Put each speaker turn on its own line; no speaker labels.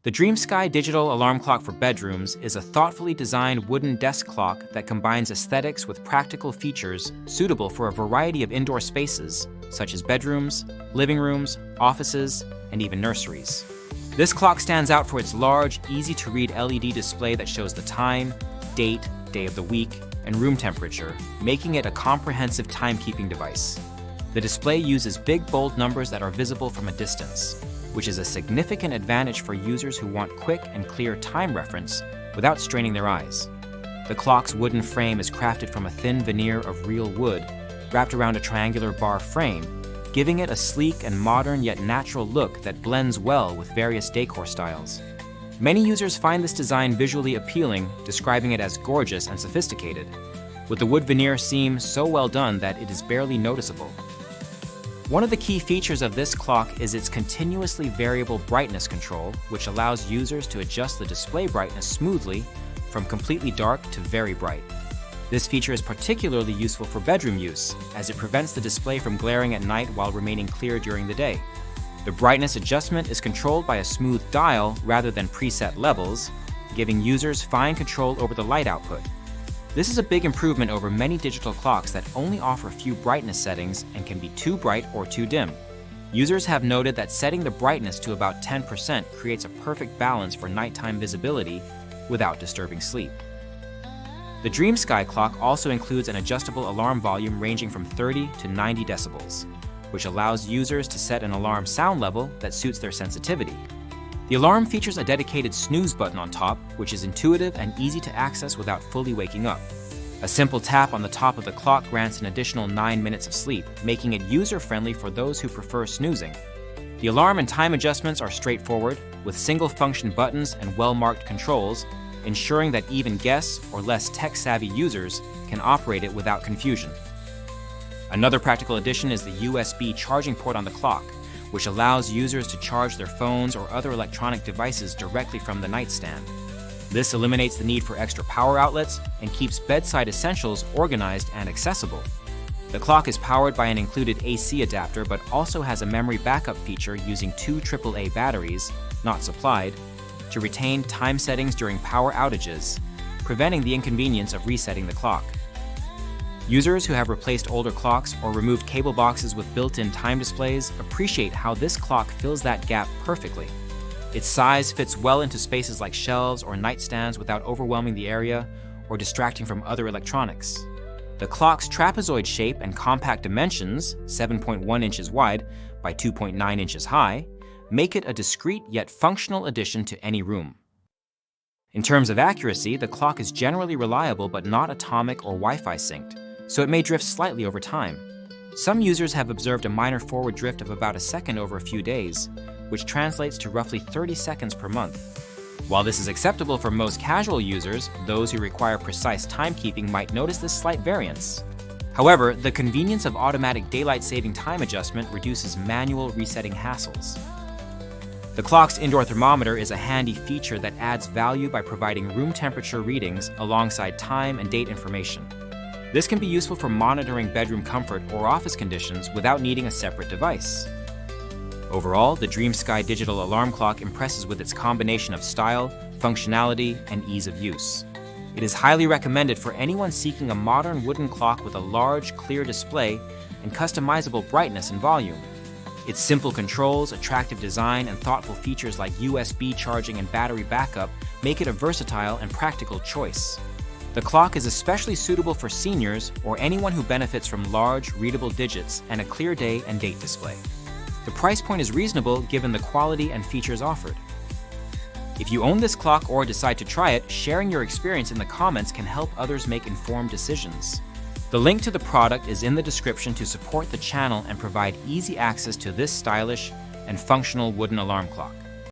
The DreamSky digital alarm clock for bedrooms is a thoughtfully designed wooden desk clock that combines aesthetics with practical features suitable for a variety of indoor spaces, such as bedrooms, living rooms, offices, and even nurseries. This clock stands out for its large, easy-to-read LED display that shows the time, date, day of the week, and room temperature, making it a comprehensive timekeeping device. The display uses big, bold numbers that are visible from a distance, which is a significant advantage for users who want quick and clear time reference without straining their eyes. The clock's wooden frame is crafted from a thin veneer of real wood, wrapped around a triangular bar frame, giving it a sleek and modern yet natural look that blends well with various decor styles. Many users find this design visually appealing, describing it as gorgeous and sophisticated, with the wood veneer seam so well done that it is barely noticeable. One of the key features of this clock is its continuously variable brightness control, which allows users to adjust the display brightness smoothly from completely dark to very bright. This feature is particularly useful for bedroom use, as it prevents the display from glaring at night while remaining clear during the day. The brightness adjustment is controlled by a smooth dial rather than preset levels, giving users fine control over the light output. This is a big improvement over many digital clocks that only offer few brightness settings and can be too bright or too dim. Users have noted that setting the brightness to about 10% creates a perfect balance for nighttime visibility without disturbing sleep. The DreamSky clock also includes an adjustable alarm volume ranging from 30 to 90 decibels, which allows users to set an alarm sound level that suits their sensitivity. The alarm features a dedicated snooze button on top, which is intuitive and easy to access without fully waking up. A simple tap on the top of the clock grants an additional 9 minutes of sleep, making it user-friendly for those who prefer snoozing. The alarm and time adjustments are straightforward, with single-function buttons and well-marked controls, ensuring that even guests or less tech-savvy users can operate it without confusion. Another practical addition is the USB charging port on the clock, which allows users to charge their phones or other electronic devices directly from the nightstand. This eliminates the need for extra power outlets and keeps bedside essentials organized and accessible. The clock is powered by an included AC adapter, but also has a memory backup feature using 2 AAA batteries, not supplied, to retain time settings during power outages, preventing the inconvenience of resetting the clock. Users who have replaced older clocks or removed cable boxes with built-in time displays appreciate how this clock fills that gap perfectly. Its size fits well into spaces like shelves or nightstands without overwhelming the area or distracting from other electronics. The clock's trapezoid shape and compact dimensions, 7.1 inches wide by 2.9 inches high, make it a discreet yet functional addition to any room. In terms of accuracy, the clock is generally reliable but not atomic or Wi-Fi synced, so it may drift slightly over time. Some users have observed a minor forward drift of about a second over a few days, which translates to roughly 30 seconds per month. While this is acceptable for most casual users, those who require precise timekeeping might notice this slight variance. However, the convenience of automatic daylight saving time adjustment reduces manual resetting hassles. The clock's indoor thermometer is a handy feature that adds value by providing room temperature readings alongside time and date information. This can be useful for monitoring bedroom comfort or office conditions without needing a separate device. Overall, the DreamSky digital alarm clock impresses with its combination of style, functionality, and ease of use. It is highly recommended for anyone seeking a modern wooden clock with a large, clear display and customizable brightness and volume. Its simple controls, attractive design, and thoughtful features like USB charging and battery backup make it a versatile and practical choice. The clock is especially suitable for seniors or anyone who benefits from large, readable digits and a clear day and date display. The price point is reasonable given the quality and features offered. If you own this clock or decide to try it, sharing your experience in the comments can help others make informed decisions. The link to the product is in the description to support the channel and provide easy access to this stylish and functional wooden alarm clock.